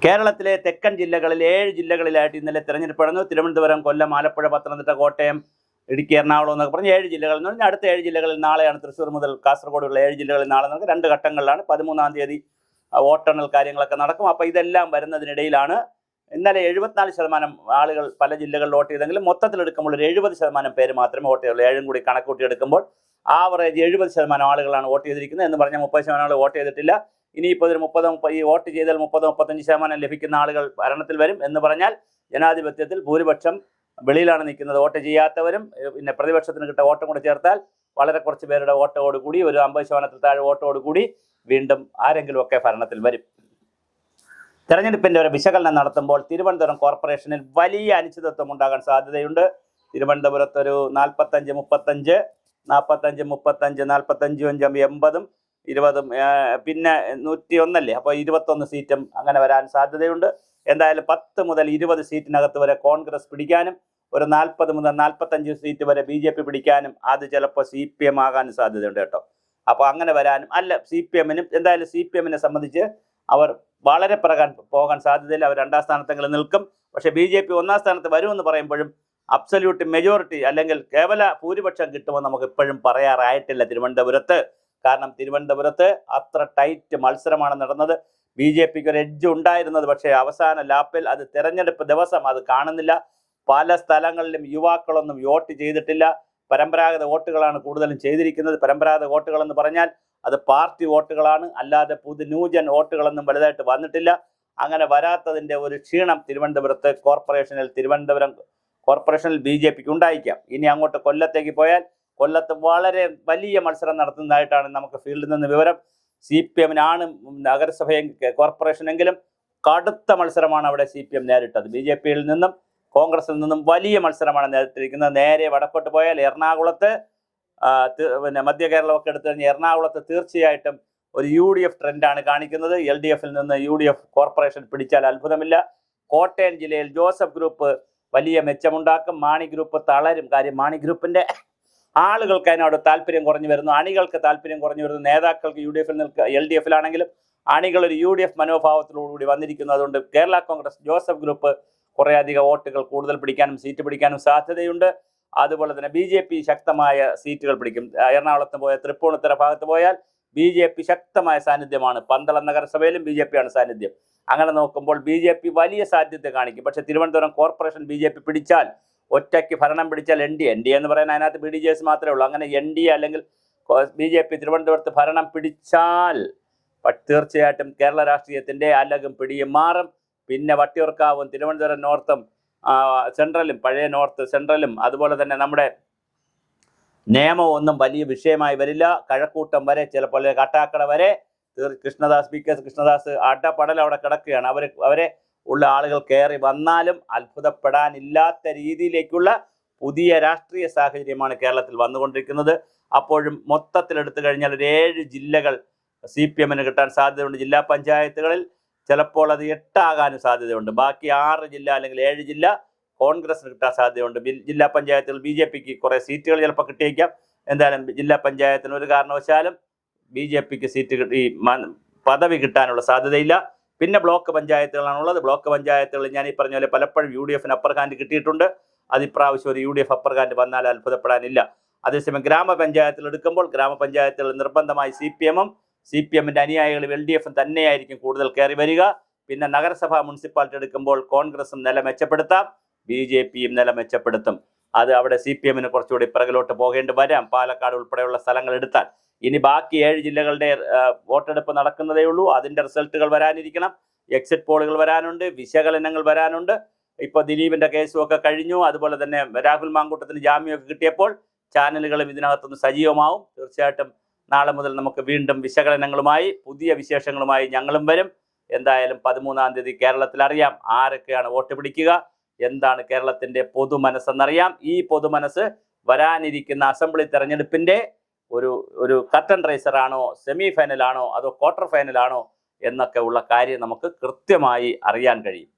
കേരളത്തിലെ തെക്കൻ ജില്ലകളിൽ 7 ജില്ലകളിലായിട്ട് ഇന്നലെ തെരഞ്ഞെടുപ്പ് നടന്നു. തിരുവനന്തപുരം, കൊല്ലം, ആലപ്പുഴ, പത്തനംതിട്ട, കോട്ടയം, ഇടുക്കി, എറണാകുളം എന്നൊക്കെ പറഞ്ഞ് 7 ജില്ലകളിൽ നിന്ന് അടുത്ത 7 ജില്ലകളിൽ നാളെയാണ്. തൃശ്ശൂർ മുതൽ കാസർഗോഡുള്ള 7 ജില്ലകളിൽ നാളെ നടക്കും. 2 ഘട്ടങ്ങളിലാണ്. 13-ാം തീയതി വോട്ടെണ്ണൽ കാര്യങ്ങളൊക്കെ നടക്കും. അപ്പോൾ ഇതെല്ലാം വരുന്നതിനിടയിലാണ് ഇന്നലെ 74% ആളുകൾ പല ജില്ലകളിൽ വോട്ട് ചെയ്തെങ്കിലും മൊത്തത്തിലെടുക്കുമ്പോൾ ഒരു 70% പേര് മാത്രമേ വോട്ട് ചെയ്തുള്ളൂ. 7 കൂടി കണക്കൂട്ടി എടുക്കുമ്പോൾ ആവറേജ് 70% ആളുകളാണ് വോട്ട് ചെയ്തിരിക്കുന്നത് എന്ന് പറഞ്ഞാൽ 30% ആളുകൾ വോട്ട് ചെയ്തിട്ടില്ല. ഇനിയിപ്പോൾ ഒരു 30 ഈ വോട്ട് ചെയ്താൽ 30-35% ലഭിക്കുന്ന ആളുകൾ ഭരണത്തിൽ വരും എന്ന് പറഞ്ഞാൽ ജനാധിപത്യത്തിൽ ഭൂരിപക്ഷം വെളിയിലാണ് നിൽക്കുന്നത്. വോട്ട് ചെയ്യാത്തവരും പിന്നെ പ്രതിപക്ഷത്തിന് കിട്ടിയ വോട്ടും കൂടെ ചേർത്താൽ വളരെ കുറച്ച് പേരുടെ വോട്ടോടുകൂടി ഒരു 50% താഴെ വോട്ടോടുകൂടി വീണ്ടും ആരെങ്കിലുമൊക്കെ ഭരണത്തിൽ വരും. തെരഞ്ഞെടുപ്പിൻ്റെ ഒരു വിശകലനം നടത്തുമ്പോൾ തിരുവനന്തപുരം കോർപ്പറേഷനിൽ വലിയ അനിശ്ചിതത്വം ഉണ്ടാകാൻ സാധ്യതയുണ്ട്. തിരുവനന്തപുരത്ത് ഒരു 45-35, 45-35, 45-5, 80-20, പിന്നെ 101 അല്ലേ, അപ്പോൾ 21 സീറ്റും അങ്ങനെ വരാൻ സാധ്യതയുണ്ട്. എന്തായാലും 10 മുതൽ 20 സീറ്റിനകത്ത് വരെ കോൺഗ്രസ് പിടിക്കാനും ഒരു 40 മുതൽ 45 സീറ്റ് വരെ BJP പിടിക്കാനും അത് ചിലപ്പോൾ CPM ആകാനും സാധ്യതയുണ്ട് കേട്ടോ. അപ്പോൾ അങ്ങനെ വരാനും അല്ല, CPM-നും എന്തായാലും CPM-നെ സംബന്ധിച്ച് അവർ വളരെ പോകാൻ സാധ്യതയില്ല. അവർ 2ാം സ്ഥാനത്തെങ്കിലും നിൽക്കും. പക്ഷേ BJP 1ാം സ്ഥാനത്ത് വരുമെന്ന് പറയുമ്പോഴും അബ്സല്യൂട്ട് മെജോറിറ്റി അല്ലെങ്കിൽ കേവല ഭൂരിപക്ഷം കിട്ടുമെന്ന് നമുക്ക് ഇപ്പോഴും പറയാറായിട്ടില്ല തിരുവനന്തപുരത്ത്. കാരണം തിരുവനന്തപുരത്ത് അത്ര ടൈറ്റ് മത്സരമാണ് നടന്നത്. BJPക്ക് ഒരു എഡ്ജ് ഉണ്ടായിരുന്നത്, പക്ഷേ അവസാന ലാപ്പിൽ അത് തെരഞ്ഞെടുപ്പ് ദിവസം അത് കാണുന്നില്ല. പല സ്ഥലങ്ങളിലും യുവാക്കളൊന്നും വോട്ട് ചെയ്തിട്ടില്ല. പരമ്പരാഗത വോട്ടുകളാണ് കൂടുതലും ചെയ്തിരിക്കുന്നത്. പരമ്പരാഗത വോട്ടുകൾ എന്ന് പറഞ്ഞാൽ അത് പാർട്ടി വോട്ടുകളാണ്, അല്ലാതെ ന്യൂജൻ വോട്ടുകളൊന്നും വലുതായിട്ട് വന്നിട്ടില്ല. അങ്ങനെ വരാത്തതിൻ്റെ ഒരു ക്ഷീണം തിരുവനന്തപുരം കോർപ്പറേഷനിൽ BJPക്ക് ഉണ്ടായിരിക്കാം. ഇനി അങ്ങോട്ട് കൊല്ലത്തേക്ക് പോയാൽ കൊല്ലത്ത് വളരെ വലിയ മത്സരം നടത്തുന്നതായിട്ടാണ് നമുക്ക് ഫീൽഡിൽ നിന്ന് വിവരം. CPM-നാണ് നഗരസഭയും കോർപ്പറേഷനെങ്കിലും കടുത്ത മത്സരമാണ് അവിടെ CPM നേരിട്ടത്. BJP-യിൽ നിന്നും കോൺഗ്രസിൽ നിന്നും വലിയ മത്സരമാണ് നേരിട്ടിരിക്കുന്നത്. നേരെ വടക്കോട്ട് പോയാൽ എറണാകുളത്ത് പിന്നെ മധ്യ കേരളമൊക്കെ എടുത്തു കഴിഞ്ഞാൽ എറണാകുളത്ത് തീർച്ചയായിട്ടും ഒരു UDF ട്രെൻഡാണ് കാണിക്കുന്നത്. LDF-ൽ നിന്ന് UDF കോർപ്പറേഷൻ പിടിച്ചാൽ അത്ഭുതമില്ല. കോട്ടയം ജില്ലയിൽ ജോസഫ് ഗ്രൂപ്പ് വലിയ മെച്ചമുണ്ടാക്കും. മാണി ഗ്രൂപ്പ് തളരും. കാര്യം മാണി ഗ്രൂപ്പിൻ്റെ ആളുകൾക്ക് അതിനോട് താല്പര്യം കുറഞ്ഞു വരുന്നു, അണികൾക്ക് താല്പര്യം കുറഞ്ഞു വരുന്നു. നേതാക്കൾക്ക് UDF-ൽ LDF-ലാണെങ്കിലും അണികൾ ഒരു UDF മനോഭാവത്തിലൂടെ വന്നിരിക്കുന്നു. അതുകൊണ്ട് കേരള കോൺഗ്രസ് ജോസഫ് ഗ്രൂപ്പ് കുറേയധികം വോട്ടുകൾ കൂടുതൽ പിടിക്കാനും സീറ്റ് പിടിക്കാനും സാധ്യതയുണ്ട്. അതുപോലെ തന്നെ BJP ശക്തമായ സീറ്റുകൾ പിടിക്കും. എറണാകുളത്ത് പോയാൽ തൃപ്പൂണിത്തുറ ഭാഗത്ത് പോയാൽ BJP ശക്തമായ സാന്നിധ്യമാണ്. പന്തളം നഗരസഭയിലും BJP-ആണ് സാന്നിധ്യം. അങ്ങനെ നോക്കുമ്പോൾ BJP വലിയ സാധ്യത കാണിക്കും. പക്ഷേ തിരുവനന്തപുരം കോർപ്പറേഷൻ BJP പിടിച്ചാൽ, ഒറ്റയ്ക്ക് ഭരണം പിടിച്ചാൽ NDA എന്ന് പറയാൻ അതിനകത്ത് BDJS മാത്രമേ ഉള്ളൂ. അങ്ങനെ NDA അല്ലെങ്കിൽ BJP തിരുവനന്തപുരത്ത് ഭരണം പിടിച്ചാൽ തീർച്ചയായിട്ടും കേരള രാഷ്ട്രീയത്തിൻ്റെ അലകും പിടിയും മാറും. പിന്നെ വട്ടിയൂർക്കാവും തിരുവനന്തപുരം നോർത്തും സെൻട്രലും പഴയ നോർത്ത് സെൻട്രലും അതുപോലെ തന്നെ നമ്മുടെ നിയമം ഒന്നും വലിയ വിഷയമായി വരില്ല. കഴക്കൂട്ടം വരെ ചിലപ്പോൾ കാട്ടാക്കട വരെ കൃഷ്ണദാസ് അടപടൽ അവിടെ കിടക്കുകയാണ്. അവരെ ഉള്ള ആളുകൾ കയറി വന്നാലും അത്ഭുതപ്പെടാനില്ലാത്ത രീതിയിലേക്കുള്ള പുതിയ രാഷ്ട്രീയ സാഹചര്യമാണ് കേരളത്തിൽ വന്നുകൊണ്ടിരിക്കുന്നത്. അപ്പോഴും മൊത്തത്തിലെടുത്തു കഴിഞ്ഞാൽ ഒരു 7 ജില്ലകൾ CPM-ന് കിട്ടാൻ സാധ്യതയുണ്ട്. ജില്ലാ പഞ്ചായത്തുകളിൽ ചിലപ്പോൾ അത് 8 ആകാനും സാധ്യതയുണ്ട്. ബാക്കി 6 ജില്ല അല്ലെങ്കിൽ 7 ജില്ല കോൺഗ്രസിന് കിട്ടാൻ സാധ്യതയുണ്ട്. ജില്ലാ പഞ്ചായത്തുകൾ BJPക്ക് കുറേ സീറ്റുകൾ ചിലപ്പോൾ കിട്ടിയേക്കാം. എന്തായാലും ജില്ലാ പഞ്ചായത്തിന് ഒരു കാരണവശാലും BJPക്ക് പദവി കിട്ടാനുള്ള സാധ്യതയില്ല. പിന്നെ ബ്ലോക്ക് പഞ്ചായത്തുകളാണുള്ളത്. ബ്ലോക്ക് പഞ്ചായത്തുകൾ ഞാൻ ഈ പറഞ്ഞ പോലെ പലപ്പോഴും UDF-ന് അപ്പർ ഹാൻഡ് കിട്ടിയിട്ടുണ്ട്. അതിപ്രാവശ്യം ഒരു UDF അപ്പർ ഹാൻഡ് വന്നാൽ അത്ഭുതപ്പെടാനില്ല. അതേസമയം ഗ്രാമപഞ്ചായത്തിൽ എടുക്കുമ്പോൾ ഗ്രാമപഞ്ചായത്തുകൾ നിർബന്ധമായി CPM-ൻ്റെ അനുയായികളും LDF-ഉം തന്നെയായിരിക്കും കൂടുതൽ കയറി വരിക. പിന്നെ നഗരസഭ മുനിസിപ്പാലിറ്റി എടുക്കുമ്പോൾ കോൺഗ്രസും നില മെച്ചപ്പെടുത്താം, BJP-യും നില മെച്ചപ്പെടുത്തും. അത് അവിടെ CPM-ന് കുറച്ചുകൂടി പിറകിലോട്ട് പോകേണ്ടി വരാം, പാലക്കാട് ഉൾപ്പെടെയുള്ള സ്ഥലങ്ങൾ എടുത്താൽ. ഇനി ബാക്കി 7 ജില്ലകളുടെ വോട്ടെടുപ്പ് നടക്കുന്നതേ ഉള്ളൂ. അതിൻ്റെ റിസൾട്ടുകൾ വരാനിരിക്കണം, എക്സിറ്റ് പോളുകൾ വരാനുണ്ട്, വിശകലനങ്ങൾ വരാനുണ്ട്. ഇപ്പോൾ ദിലീപിൻ്റെ കേസും ഒക്കെ കഴിഞ്ഞു. അതുപോലെ തന്നെ രാഹുൽ മാങ്കൂട്ടത്തിന് ജാമ്യമൊക്കെ കിട്ടിയപ്പോൾ ചാനലുകളും ഇതിനകത്തുനിന്ന് സജീവമാവും. തീർച്ചയായിട്ടും നാളെ മുതൽ നമുക്ക് വീണ്ടും വിശകലനങ്ങളുമായി പുതിയ വിശേഷങ്ങളുമായി ഞങ്ങളും വരും. എന്തായാലും 13-ാം തീയതി കേരളത്തിൽ അറിയാം ആരൊക്കെയാണ് വോട്ട് പിടിക്കുക, എന്താണ് കേരളത്തിൻ്റെ പൊതുമനസ്സെന്നറിയാം. ഈ പൊതുമനസ്സ് വരാനിരിക്കുന്ന അസംബ്ലി തെരഞ്ഞെടുപ്പിൻ്റെ ഒരു കർട്ടൻ റൈസറാണോ, സെമി ഫൈനലാണോ, അതോ ക്വാർട്ടർ ഫൈനലാണോ എന്നൊക്കെ ഉള്ള കാര്യം നമുക്ക് കൃത്യമായി അറിയാൻ കഴിയും.